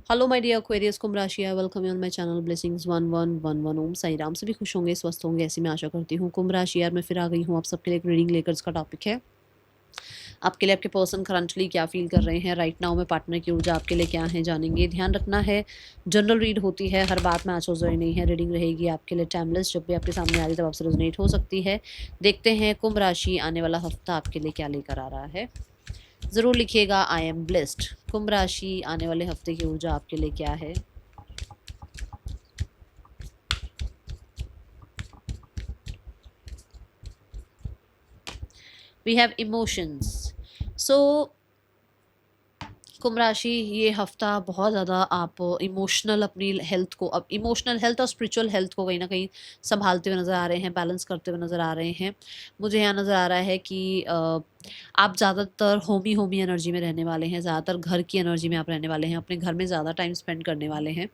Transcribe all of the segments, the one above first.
Hello my dear Aquarius, कुंभ राशि है। Welcome you on my channel blessings 1111। ओम साई राम। सभी खुश होंगे, स्वस्थ होंगे, ऐसी मैं आशा करती हूँ। कुंभ राशि यार, मैं फिर आ गई हूँ आप सबके लिए एक रीडिंग लेकर। इसका टॉपिक है आपके लिए आपके पर्सन करंटली क्या फील कर रहे हैं राइट नाउ में। पार्टनर की ऊर्जा आपके लिए क्या है जानेंगे। ध्यान रखना है, जनरल रीड होती है, हर बात में आंसर जरूरी नहीं है। रीडिंग रहेगी आपके लिए टाइमलेस, जब भी आपके सामने आ रही तब आपसे रेजोनेट हो सकती है। देखते हैं कुंभ राशि आने वाला हफ्ता आपके लिए क्या लेकर आ रहा है। ज़रूर लिखिएगा आई एम ब्लेस्ड। कुंभ राशि आने वाले हफ्ते की ऊर्जा आपके लिए क्या है। We have emotions. सो कुंभ राशि, ये हफ्ता बहुत ज़्यादा आप इमोशनल अपनी हेल्थ को, अब इमोशनल हेल्थ और स्पिरिचुअल हेल्थ को कहीं ना कहीं संभालते हुए नज़र आ रहे हैं, बैलेंस करते हुए नज़र आ रहे हैं। मुझे यहाँ नज़र आ रहा है कि आप ज़्यादातर होमी होमी एनर्जी में रहने वाले हैं, ज़्यादातर घर की एनर्जी में आप रहने वाले हैं, अपने घर में ज़्यादा टाइम स्पेंड करने वाले हैं।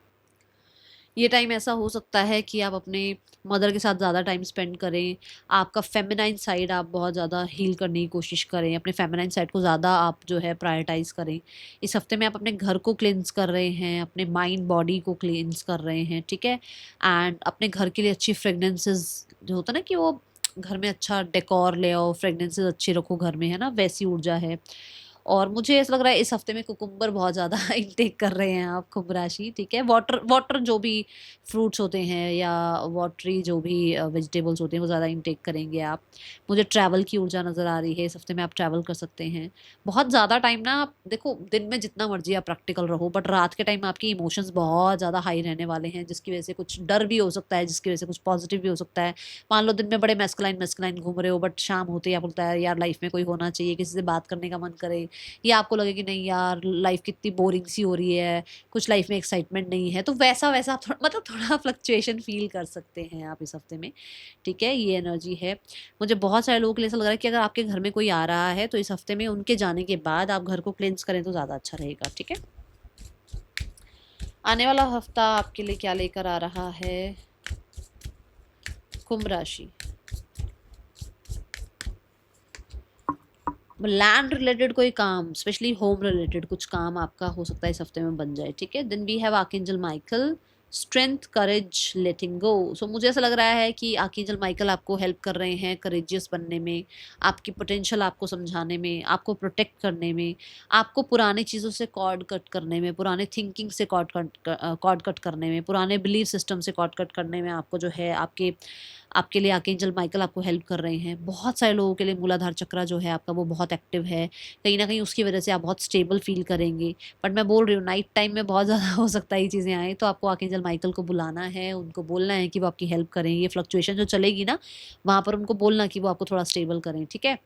ये टाइम ऐसा हो सकता है कि आप अपने मदर के साथ ज़्यादा टाइम स्पेंड करें। आपका फेमिनाइन साइड आप बहुत ज़्यादा हील करने की कोशिश करें, अपने फेमिनाइन साइड को ज़्यादा आप जो है प्रायोरिटाइज़ करें। इस हफ्ते में आप अपने घर को क्लींस कर रहे हैं, अपने माइंड बॉडी को क्लींस कर रहे हैं, ठीक है। एंड अपने घर के लिए अच्छी फ्रेगनेंसेस, जो होता है ना कि वो घर में अच्छा डेकोर ले आओ, फ्रेगनेंसेस अच्छी रखो घर में, है ना, वैसी ऊर्जा है। और मुझे ऐसा लग रहा है इस हफ्ते में कुकुम्बर बहुत ज़्यादा इनटेक कर रहे हैं आप कुंभ राशि, ठीक है। वाटर वाटर जो भी फ्रूट्स होते हैं या वाटरी जो भी वेजिटेबल्स होते हैं वो ज़्यादा इनटेक करेंगे आप। मुझे ट्रैवल की ऊर्जा नज़र आ रही है, इस हफ्ते में आप ट्रैवल कर सकते हैं। बहुत ज़्यादा टाइम ना, आप देखो दिन में जितना मर्जी आप प्रैक्टिकल रहो, बट रात के टाइम आपके इमोशंस बहुत ज़्यादा हाई रहने वाले हैं, जिसकी वजह से कुछ डर भी हो सकता है, जिसकी वजह से कुछ पॉजिटिव भी हो सकता है। मान लो दिन में बड़े मैस्कुलाइन मैस्कुलाइन घूम रहे हो, बट शाम होते ही आप बोलता है यार लाइफ में कोई होना चाहिए, किसी से बात करने का मन करे, या आपको लगे कि नहीं यार लाइफ कितनी बोरिंग सी हो रही है, कुछ लाइफ में एक्साइटमेंट नहीं है, तो वैसा वैसा मतलब थोड़ा फ्लक्चुएशन फील कर सकते हैं आप इस हफ्ते में, ठीक है। ये एनर्जी है। मुझे बहुत सारे लोगों के लिए ऐसा लग रहा है कि अगर आपके घर में कोई आ रहा है तो इस हफ्ते में उनके जाने के बाद आप घर को क्लेंस करें तो ज़्यादा अच्छा रहेगा, ठीक है। आने वाला हफ्ता आपके लिए क्या लेकर आ रहा है कुंभ राशि। लैंड रिलेटेड कोई काम, स्पेशली होम रिलेटेड कुछ काम आपका हो सकता है इस हफ्ते में बन जाए, ठीक है। Then we have archangel Michael, strength, courage, letting go. So मुझे ऐसा लग रहा है कि आर्कएंजल माइकल आपको हेल्प कर रहे हैं करेजियस बनने में, आपकी पोटेंशियल आपको समझाने में, आपको प्रोटेक्ट करने में, आपको पुरानी चीज़ों से कॉर्ड कट करने में, पुराने थिंकिंग से कॉर्ड कट करने में, पुराने बिलीफ सिस्टम से कॉर्ड कट करने में आपको जो है आपके आपके लिए आर्कएंजल माइकल आपको हेल्प कर रहे हैं। बहुत सारे लोगों के लिए मूलाधार चक्र जो है आपका वो बहुत एक्टिव है, कहीं न कहीं उसकी वजह से आप बहुत स्टेबल फ़ील करेंगे। बट मैं बोल रही हूँ नाइट टाइम में बहुत ज़्यादा हो सकता है ये चीज़ें आएँ, तो आपको आर्कएंजल माइकल को बुलाना है, उनको बोलना है कि वो आपकी हेल्प करें। ये फ्लक्चुएशन जो चलेगी ना, वहाँ पर उनको बोलना कि वो आपको थोड़ा स्टेबल करें, ठीक है।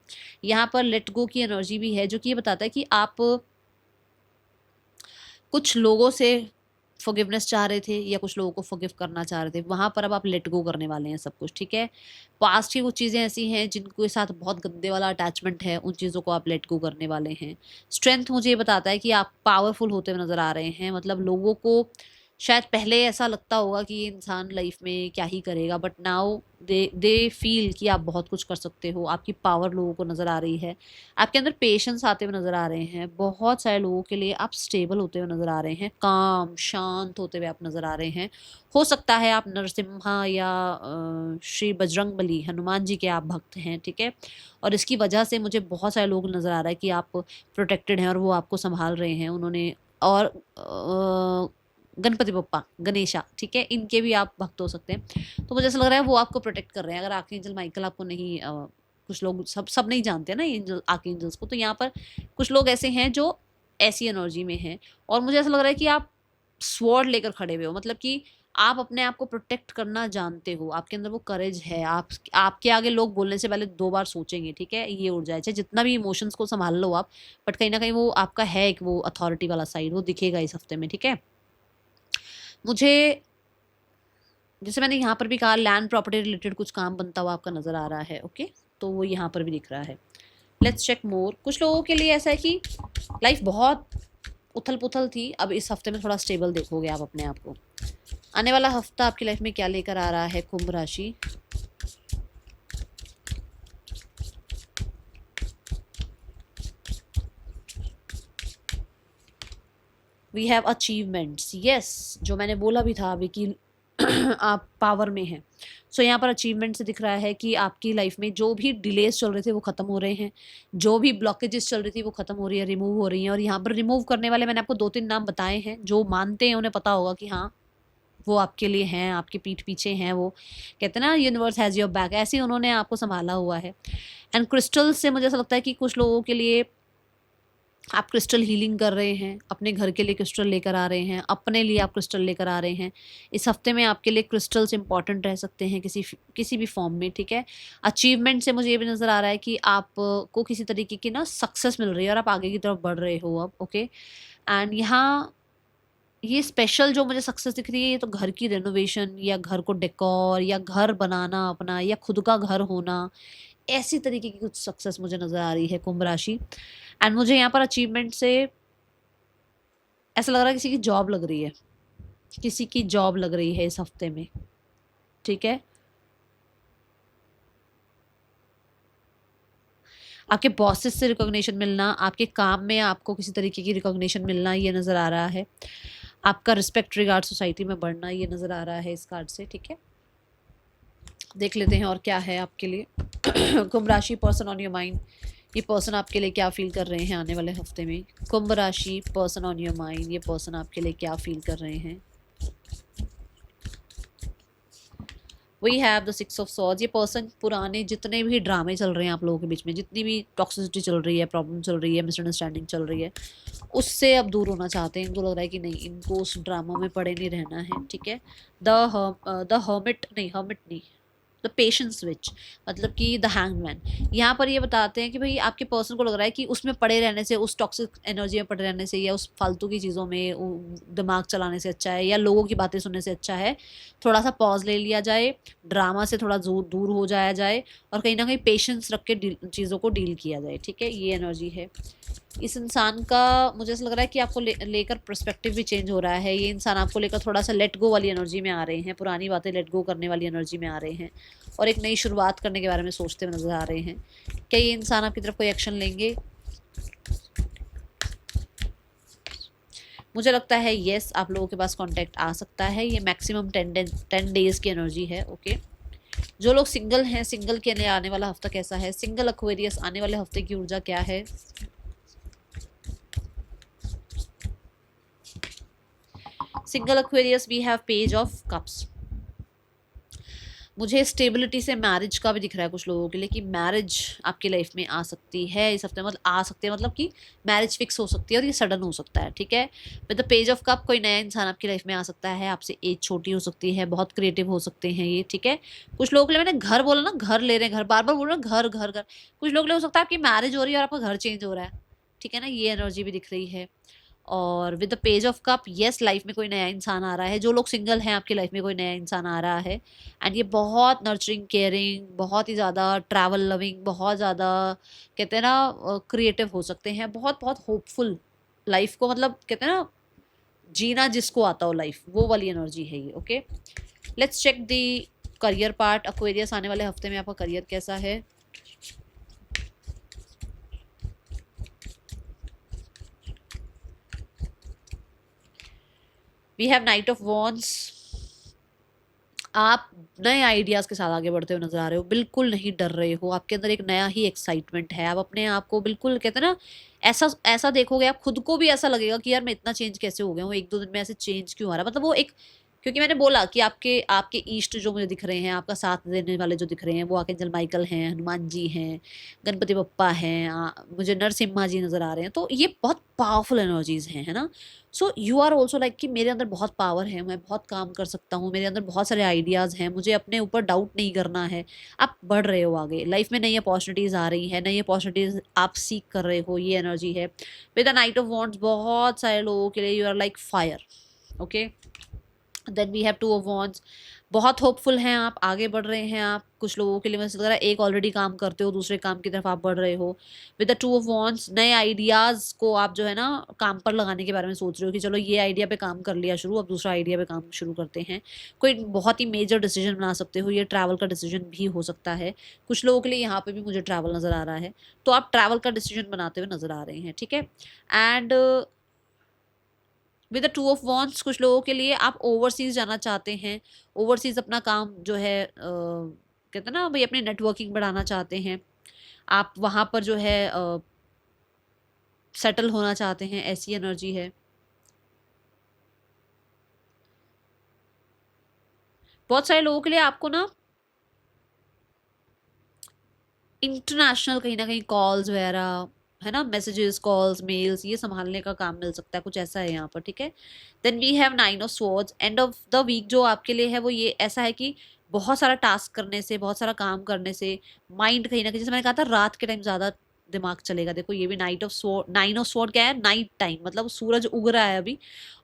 यहाँ पर लेट गो की एनर्जी भी है, जो कि ये बताता है कि आप कुछ लोगों से फॉरगिवनेस चाह रहे थे या कुछ लोगों को फॉरगिव करना चाह रहे थे, वहाँ पर अब आप लेट गो करने वाले हैं सब कुछ, ठीक है। पास्ट की कुछ चीज़ें ऐसी हैं जिनके साथ बहुत गंदे वाला अटैचमेंट है, उन चीज़ों को आप लेट गो करने वाले हैं। स्ट्रेंथ मुझे ये बताता है कि आप पावरफुल होते हुए नज़र आ रहे हैं, मतलब लोगों को शायद पहले ऐसा लगता होगा कि ये इंसान लाइफ में क्या ही करेगा, but now they they feel कि आप बहुत कुछ कर सकते हो। आपकी पावर लोगों को नज़र आ रही है, आपके अंदर पेशेंस आते हुए नज़र आ रहे हैं। बहुत सारे लोगों के लिए आप स्टेबल होते हुए नज़र आ रहे हैं, काम शांत होते हुए आप नज़र आ रहे हैं। हो सकता है आप नरसिम्हा या श्री बजरंगबली हनुमान जी के आप भक्त हैं, ठीक है। और इसकी वजह से मुझे बहुत सारे लोग नज़र आ रहा है कि आप प्रोटेक्टेड हैं और वो आपको संभाल रहे हैं उन्होंने। और गणपति बप्पा, गणेशा, ठीक है, इनके भी आप भक्त हो सकते हैं। तो मुझे ऐसा लग रहा है वो आपको प्रोटेक्ट कर रहे हैं। अगर आर्कएंजल माइकल आपको नहीं कुछ लोग सब सब नहीं जानते ना एंजल आर्कएंजल्स को, तो यहाँ पर कुछ लोग ऐसे हैं जो ऐसी एनर्जी में हैं। और मुझे ऐसा लग रहा है कि आप स्वॉर्ड लेकर खड़े हुए हो, मतलब कि आप अपने आप को प्रोटेक्ट करना जानते हो, आपके अंदर वो करेज है। आप आपके आगे लोग बोलने से पहले 2 बार सोचेंगे, ठीक है। ये ऊर्जा है, चाहे जितना भी इमोशंस को संभाल लो आप, बट कहीं न कहीं वो आपका है एक वो अथॉरिटी वाला साइड, वो दिखेगा इस हफ्ते में, ठीक है। मुझे जैसे मैंने यहाँ पर भी कहा लैंड प्रॉपर्टी रिलेटेड कुछ काम बनता हुआ आपका नज़र आ रहा है, ओके। तो वो यहाँ पर भी दिख रहा है। लेट्स चेक मोर। कुछ लोगों के लिए ऐसा है कि लाइफ बहुत उथल पुथल थी, अब इस हफ्ते में थोड़ा स्टेबल देखोगे आप अपने आप को। आने वाला हफ्ता आपकी लाइफ में क्या लेकर आ रहा है कुंभ राशि। वी हैव अचीवमेंट्स, यस, जो मैंने बोला भी था अभी कि आप पावर में हैं। सो यहाँ पर अचीवमेंट से दिख रहा है कि आपकी लाइफ में जो भी डिलेज चल रहे थे वो खत्म हो रहे हैं, जो भी ब्लॉकेजेस चल रही थी वो खत्म हो रही है, रिमूव हो रही हैं। और यहाँ पर रिमूव करने वाले मैंने आपको 2-3 नाम बताए हैं, जो मानते हैं उन्हें पता होगा कि हाँ वो आपके लिए हैं, आपके पीठ पीछे हैं। वो कहते हैं ना यूनिवर्स हैज़ योर बैक, ऐसे ही उन्होंने आपको संभाला हुआ है। एंड क्रिस्टल से मुझे ऐसा लगता है कि कुछ लोगों के लिए आप क्रिस्टल हीलिंग कर रहे हैं, अपने घर के लिए क्रिस्टल लेकर आ रहे हैं, अपने लिए आप क्रिस्टल लेकर आ रहे हैं। इस हफ्ते में आपके लिए क्रिस्टल्स इंपॉर्टेंट रह सकते हैं किसी भी फॉर्म में, ठीक है। अचीवमेंट से मुझे ये भी नज़र आ रहा है कि आपको किसी तरीके की ना सक्सेस मिल रही है और आप आगे की तरफ बढ़ रहे हो अब, ओके। एंड यहाँ ये स्पेशल जो मुझे सक्सेस दिख रही है, ये तो घर की रेनोवेशन या घर को डेकोर या घर बनाना अपना या खुद का घर होना, ऐसी तरीके की कुछ सक्सेस मुझे नज़र आ रही है कुंभ राशि। एंड मुझे यहाँ पर अचीवमेंट से ऐसा लग रहा है किसी की जॉब लग रही है, किसी की जॉब लग रही है इस हफ्ते में, ठीक है। आपके बॉसेस से रिकॉग्निशन मिलना, आपके काम में आपको किसी तरीके की रिकॉग्निशन मिलना, ये नज़र आ रहा है। आपका रिस्पेक्ट रिगार्ड सोसाइटी में बढ़ना, ये नज़र आ रहा है इस कार्ड से, ठीक है। देख लेते हैं और क्या है आपके लिए। कुंभ राशि पर्सन ऑन योर माइंड, ये पर्सन आपके लिए क्या फील कर रहे हैं आने वाले हफ्ते में। कुंभ राशि पर्सन ऑन योर माइंड, ये पर्सन आपके लिए क्या फील कर रहे हैं। We have the 6 of swords, ये पर्सन पुराने जितने भी ड्रामे चल रहे हैं आप लोगों के बीच में, जितनी भी टॉक्सिसिटी चल रही है, प्रॉब्लम चल रही है, मिसअंडरस्टैंडिंग चल रही है, उससे अब दूर होना चाहते हैं। इनको लग रहा है कि नहीं, इनको उस ड्रामा में पड़े नहीं रहना है, ठीक है। द हर्मिट नहीं, द पेशेंस स्विच, मतलब कि द हैंगमैन। यहाँ पर ये बताते हैं कि भाई आपके पर्सन को लग रहा है कि उसमें पड़े रहने से, उस टॉक्सिक एनर्जी में पड़े रहने से या उस फालतू की चीज़ों में दिमाग चलाने से अच्छा है या लोगों की बातें सुनने से अच्छा है थोड़ा सा पॉज ले लिया जाए, ड्रामा से थोड़ा दूर हो जाया जाए और कहीं ना कहीं पेशेंस रख के चीज़ों को डील किया जाए, ठीक है। ये एनर्जी है इस इंसान का। मुझे ऐसा लग रहा है कि आपको लेकर पर्सपेक्टिव भी चेंज हो रहा है। ये इंसान आपको लेकर थोड़ा सा लेट गो वाली एनर्जी में आ रहे हैं, पुरानी बातें लेट गो करने वाली एनर्जी में आ रहे हैं और एक नई शुरुआत करने के बारे में सोचते हुए नजर आ रहे हैं। क्या ये इंसान आपकी तरफ कोई एक्शन लेंगे? मुझे लगता है येस, आप लोगों के पास कांटेक्ट आ सकता है। ये मैक्सिमम 10 डेज की एनर्जी है, ओके। जो लोग सिंगल हैं, सिंगल के लिए आने वाला हफ्ता कैसा है? सिंगल एक्वेरियस आने वाले हफ्ते की ऊर्जा क्या है? Single Aquarius we have page of cups. मुझे स्टेबिलिटी से मैरिज का भी दिख रहा है कुछ लोगों के लिए कि मैरिज आपकी लाइफ में आ सकती है इस हफ्ते, मतलब आ सकती है, मतलब कि मैरिज फिक्स हो सकती है और ये सडन हो सकता है, ठीक है। With the page of cup कोई नया इंसान आपकी लाइफ में आ सकता है, आपसे एज छोटी हो सकती है, बहुत क्रिएटिव हो सकते हैं ये, ठीक है। कुछ लोगों के लिए, मैंने घर बोला ना, घर ले रहे हैं, घर बार बार बोल रहे हैं, घर घर घर। कुछ लोगों के लिए हो सकता है आपकी मैरिज हो रही है और आपका घर चेंज हो रहा है, ठीक है ना, ये एनर्जी भी दिख रही है। और with the page of cup, yes, life में कोई नया इंसान आ रहा है। जो लोग सिंगल हैं आपकी लाइफ में कोई नया इंसान आ रहा है एंड ये बहुत नर्चरिंग, केयरिंग, बहुत ही ज़्यादा ट्रैवल लविंग, बहुत ज़्यादा कहते हैं ना क्रिएटिव हो सकते हैं, बहुत बहुत होपफुल लाइफ को, मतलब कहते हैं ना जीना जिसको आता हो लाइफ, वो वाली एनर्जी है ये, okay. Let's check the career part. Aquarius आने वाले हफ्ते में आपका करियर कैसा है? We have knight of wands. आप नए आइडियाज़ के साथ आगे बढ़ते हुए नजर आ रहे हो, बिल्कुल नहीं डर रहे हो, आपके अंदर एक नया ही एक्साइटमेंट है। आप अपने आप को बिल्कुल कहते हैं ना ऐसा ऐसा देखोगे, आप खुद को भी ऐसा लगेगा कि यार मैं इतना चेंज कैसे हो गया हूँ, 1-2 दिन में ऐसे चेंज क्यों आ रहा है, मतलब वो एक, क्योंकि मैंने बोला कि आपके आपके ईष्ट जो मुझे दिख रहे हैं, आपका साथ देने वाले जो दिख रहे हैं, वो आर्कएंजल माइकल हैं, हनुमान जी हैं, गणपति बप्पा हैं, मुझे नरसिम्हा जी नज़र आ रहे हैं। तो ये बहुत पावरफुल एनर्जीज हैं, है ना। So you are also like कि मेरे अंदर बहुत पावर है, मैं बहुत काम कर सकता हूँ, मेरे अंदर बहुत सारे आइडियाज़ हैं, मुझे अपने ऊपर डाउट नहीं करना है। आप बढ़ रहे हो आगे, लाइफ में नई अपॉर्चुनिटीज़ आ रही हैं, नई अपॉर्चुनिटीज़ आप सीख कर रहे हो, ये एनर्जी है। With the knight of wands बहुत सारे लोगों के लिए you are like fire, okay. Then we have 2 of wands, बहुत होपफुल हैं आप, आगे बढ़ रहे हैं आप। कुछ लोगों के लिए मुझे लग रहा है एक ऑलरेडी काम करते हो, दूसरे काम की तरफ आप बढ़ रहे हो। विद द 2 ऑफ वॉन्ड्स, नए आइडियाज़ को आप जो है ना काम पर लगाने के बारे में सोच रहे हो कि चलो ये आइडिया पे काम कर लिया शुरू, अब दूसरा आइडिया पे काम शुरू करते हैं। कोई बहुत ही मेजर डिसीजन बना सकते हो, ये ट्रैवल का डिसीजन भी हो सकता है। कुछ लोगों के लिए यहाँ पे भी मुझे ट्रैवल नज़र आ रहा है, तो आप ट्रैवल का डिसीजन बनाते हुए नज़र आ रहे हैं, ठीक है। And with the two of wands कुछ लोगों के लिए आप ओवरसीज जाना चाहते हैं, ओवरसीज अपना काम जो है कहते हैं ना भाई अपनी नेटवर्किंग बढ़ाना चाहते हैं, आप वहाँ पर जो है सेटल होना चाहते हैं, ऐसी एनर्जी है। बहुत सारे लोगों के लिए आपको ना इंटरनेशनल कहीं ना कहीं कॉल्स वगैरह है ना, मैसेजेस कॉल्स मेल्स ये संभालने का काम मिल सकता है, कुछ ऐसा है यहाँ पर, ठीक है। Then we have nine of swords. End of the week जो आपके लिए है वो ये ऐसा है कि बहुत सारा टास्क करने से, बहुत सारा काम करने से माइंड कहीं ना कहीं, जैसे मैंने कहा था रात के टाइम ज्यादा दिमाग चलेगा। देखो ये भी night of sword, nine of sword क्या है, नाइट टाइम, मतलब सूरज उग रहा है अभी,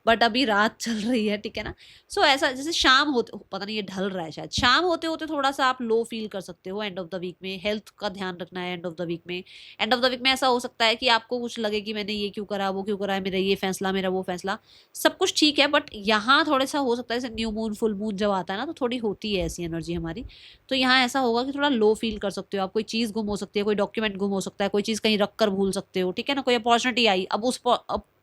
बट अभी रात चल रही है, ठीक है ना। सो ऐसा जैसे शाम होते, पता नहीं ये ढल रहा है शायद, शाम होते होते थोड़ा सा आप लो फील कर सकते हो एंड ऑफ द वीक में। हेल्थ का ध्यान रखना है एंड ऑफ द वीक में। एंड ऑफ द वीक में ऐसा हो सकता है कि आपको कुछ लगे कि मैंने ये क्यों करा, वो क्यों करा है, मेरा ये फैसला, मेरा वो फैसला, सब कुछ ठीक है, बट यहाँ थोड़ा सा हो सकता है जैसे न्यू मून फुल मून जब आता है ना तो थोड़ी होती है ऐसी एनर्जी हमारी। तो यहाँ ऐसा होगा कि थोड़ा लो फील कर सकते हो आप, कोई चीज़ गुम हो सकती है, कोई डॉक्यूमेंट गुम हो सकता है, कोई चीज़ कहीं रख कर भूल सकते हो, ठीक है ना। कोई अपॉर्चुनिटी आई, अब उस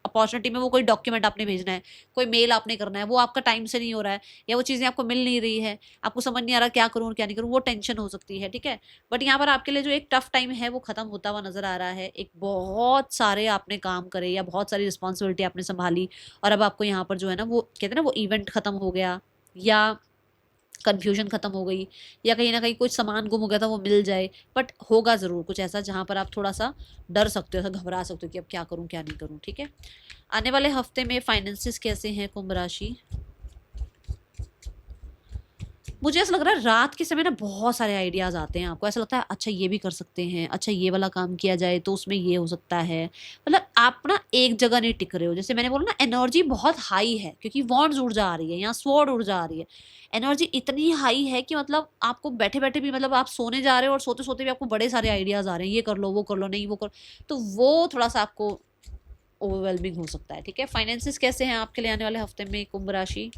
अपॉर्चुनिटी में वो कोई डॉक्यूमेंट आपने भेजना है, कोई मेल आपने करना है, वो आपका टाइम से नहीं हो रहा है, या वो चीज़ें आपको मिल नहीं रही है, आपको समझ नहीं आ रहा क्या करूँ और क्या नहीं करूँ, वो टेंशन हो सकती है, ठीक है। बट यहाँ पर आपके लिए जो एक टफ टाइम है वो खत्म होता हुआ नजर आ रहा है। एक बहुत सारे आपने काम करे या बहुत सारी रिस्पॉन्सिबिलिटी आपने संभाली और अब आपको यहाँ पर जो है ना वो कहते हैं ना वो इवेंट खत्म हो गया, या कन्फ्यूजन खत्म हो गई, या कहीं ना कहीं कुछ सामान गुम हो गया था वो मिल जाए, बट होगा ज़रूर कुछ ऐसा जहाँ पर आप थोड़ा सा डर सकते हो, ऐसा घबरा सकते हो कि अब क्या करूँ क्या नहीं करूँ, ठीक है। आने वाले हफ्ते में फाइनेंसिस कैसे हैं कुंभ राशि? मुझे ऐसा लग रहा है रात के समय ना बहुत सारे आइडियाज आते हैं आपको, ऐसा लगता है अच्छा ये भी कर सकते हैं, अच्छा ये वाला काम किया जाए तो उसमें ये हो सकता है, मतलब आप ना एक जगह नहीं टिक रहे हो। जैसे मैंने बोला ना एनर्जी बहुत हाई है क्योंकि वॉन्ड्स ऊर्जा आ रही है, यहाँ स्वॉर्ड ऊर्जा आ रही है। एनर्जी इतनी हाई है कि मतलब आपको बैठे बैठे भी, मतलब आप सोने जा रहे हो और सोते सोते भी आपको बड़े सारे आइडियाज आ रहे हैं, ये कर लो वो कर लो, नहीं वो कर, तो वो थोड़ा सा आपको ओवरवेलमिंग हो सकता है, ठीक है। फाइनेंसिस कैसे हैं आपके लिए आने वाले हफ्ते में कुंभ राशि?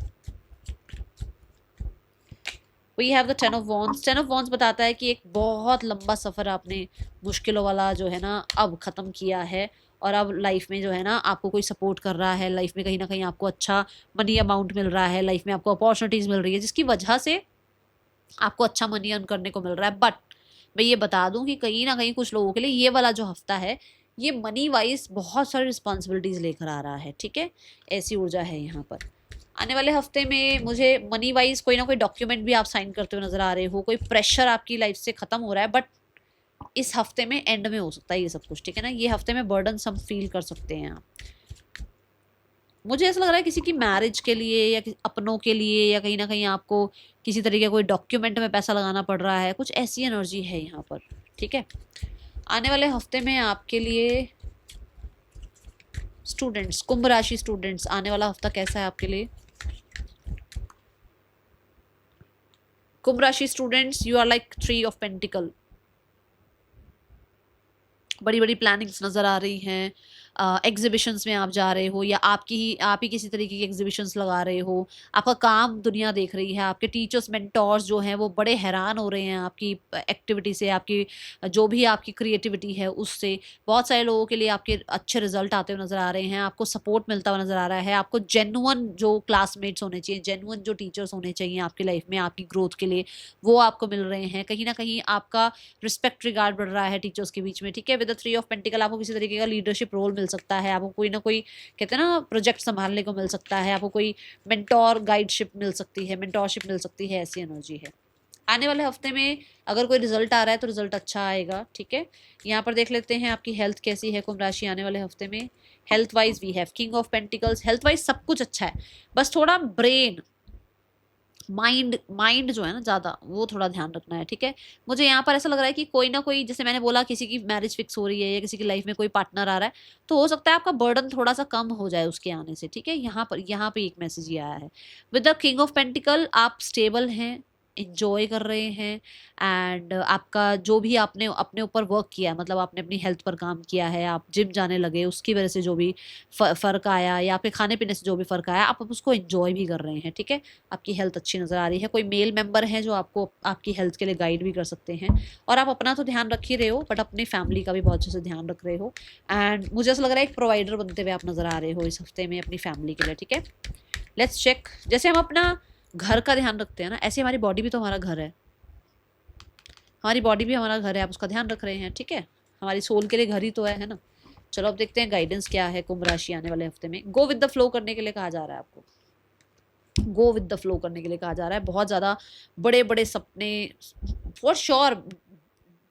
We have the ten of wands. Ten of wands बताता है कि एक बहुत लंबा सफ़र आपने मुश्किलों वाला जो है ना अब ख़त्म किया है, और अब लाइफ में जो है ना आपको कोई सपोर्ट कर रहा है, लाइफ में कहीं ना कहीं आपको अच्छा मनी अमाउंट मिल रहा है, लाइफ में आपको अपॉर्चुनिटीज़ मिल रही है जिसकी वजह से आपको अच्छा मनी अर्न करने को मिल रहा है। बट मैं ये बता दूं कि कहीं ना कहीं कुछ लोगों के लिए ये वाला जो हफ्ता है ये मनी वाइज बहुत सारी रिस्पॉन्सिबिलिटीज़ लेकर आ रहा है, ठीक है। ऐसी ऊर्जा है यहाँ पर। आने वाले हफ्ते में मुझे मनी वाइज कोई ना कोई डॉक्यूमेंट भी आप साइन करते हुए नजर आ रहे हो, कोई प्रेशर आपकी लाइफ से खत्म हो रहा है, बट इस हफ्ते में एंड में हो सकता है ये सब कुछ, ठीक है ना। ये हफ्ते में बर्डन सम फील कर सकते हैं आप। मुझे ऐसा लग रहा है किसी की मैरिज के लिए या अपनों के लिए, या कहीं ना कहीं आपको किसी तरीके का कोई डॉक्यूमेंट में पैसा लगाना पड़ रहा है, कुछ ऐसी एनर्जी है यहाँ पर, ठीक है। आने वाले हफ्ते में आपके लिए स्टूडेंट्स, कुंभ राशि स्टूडेंट्स, आने वाला हफ्ता कैसा है आपके लिए? कुंभ राशि students, you are like three of pentacle. बड़ी बड़ी प्लानिंग्स नज़र आ रही हैं, एग्जीबिशंस में आप जा रहे हो, या आप ही किसी तरीके की एग्जीबिशंस लगा रहे हो, आपका काम दुनिया देख रही है, आपके टीचर्स मेंटोर्स जो हैं वो बड़े हैरान हो रहे हैं आपकी एक्टिविटी से, आपकी जो भी आपकी क्रिएटिविटी है उससे। बहुत सारे लोगों के लिए आपके अच्छे रिजल्ट आते हुए नज़र आ रहे हैं, आपको सपोर्ट मिलता हुआ नज़र आ रहा है, आपको जेन्युइन जो क्लासमेट्स होने चाहिए, जेन्युइन जो टीचर्स होने चाहिए आपकी लाइफ में आपकी ग्रोथ के लिए, वो आपको मिल रहे हैं। कहीं ना कहीं आपका रिस्पेक्ट रिगार्ड बढ़ रहा है टीचर्स के बीच में, ठीक है। With the three of pentacle आपको किसी तरीके का लीडरशिप रोल मिल सकता है, आपको कोई ना कोई कहते हैं ना प्रोजेक्ट संभालने को मिल सकता है, आपको कोई मेंटोर गाइडशिप मिल सकती है, मेंटोरशिप मिल सकती है, ऐसी एनर्जी है। आने वाले हफ्ते में अगर कोई रिजल्ट आ रहा है तो रिजल्ट अच्छा आएगा, ठीक है। यहाँ पर देख लेते हैं आपकी हेल्थ कैसी है कुंभ राशि आने वाले हफ्ते में। Health wise we have king of pentacles. Health wise सब कुछ अच्छा है, बस थोड़ा ब्रेन माइंड माइंड जो है ना ज़्यादा वो थोड़ा ध्यान रखना है, ठीक है। मुझे यहाँ पर ऐसा लग रहा है कि कोई ना कोई, जैसे मैंने बोला किसी की मैरिज फिक्स हो रही है या किसी की लाइफ में कोई पार्टनर आ रहा है, तो हो सकता है आपका बर्डन थोड़ा सा कम हो जाए उसके आने से, ठीक है। यहाँ पे एक मैसेज ये आया है। With the king of pentacle आप स्टेबल हैं, इंजॉय कर रहे हैं। एंड आपका जो भी आपने अपने ऊपर वर्क किया है, मतलब आपने अपनी हेल्थ पर काम किया है, आप जिम जाने लगे, उसकी वजह से जो भी फ़र्क आया, या आपके खाने पीने से जो भी फ़र्क आया, आप उसको इंजॉय भी कर रहे हैं, ठीक है। आपकी हेल्थ अच्छी नज़र आ रही है। कोई मेल मेंबर है जो आपको आपकी हेल्थ के लिए गाइड भी कर सकते हैं। और आप अपना तो ध्यान रख ही रहे हो, बट अपनी फैमिली का भी बहुत अच्छे से ध्यान रख रहे हो। एंड मुझे ऐसा लग रहा है एक प्रोवाइडर बनते हुए आप नज़र आ रहे हो इस हफ्ते में अपनी फैमिली के लिए, ठीक है। Let's check. जैसे हम अपना घर का ध्यान रखते हैं ना, ऐसे हमारी बॉडी भी तो हमारा घर है। हमारी बॉडी भी हमारा घर है, आप उसका ध्यान रख रहे हैं, ठीक है। हमारी सोल के लिए घर ही तो है ना। चलो अब देखते हैं गाइडेंस क्या है कुंभ राशि आने वाले हफ्ते में। गो विद द फ्लो करने के लिए कहा जा रहा है आपको। गो विद द फ्लो करने के लिए कहा जा रहा है। बहुत ज़्यादा बड़े बड़े सपने, फॉर श्योर,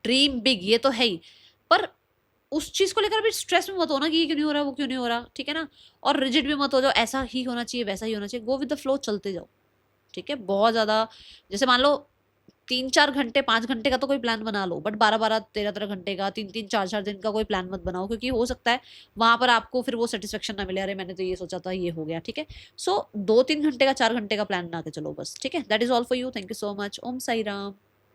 ड्रीम बिग, ये तो है ही। पर उस चीज़ को लेकर भी स्ट्रेस में मत हो ना कि ये क्यों नहीं हो रहा, वो क्यों नहीं हो रहा, ठीक है ना। और रिजिड भी मत हो जाओ, ऐसा ही होना चाहिए, वैसा ही होना चाहिए। गो विद द फ्लो, चलते जाओ, ठीक है। बहुत ज़्यादा, जैसे मान लो 3-4 घंटे 5 घंटे का तो कोई प्लान बना लो, बट 12-12 13-13 घंटे का, 3-3 4-4 दिन का कोई प्लान मत बनाओ, क्योंकि हो सकता है वहां पर आपको फिर वो सेटिस्फेक्शन ना मिले, अरे मैंने तो ये सोचा था ये हो गया, ठीक है। सो 2-3 घंटे का 4 घंटे का प्लान बना के चलो बस, ठीक है। That is all for you. Thank you so much. Om Sai Ram.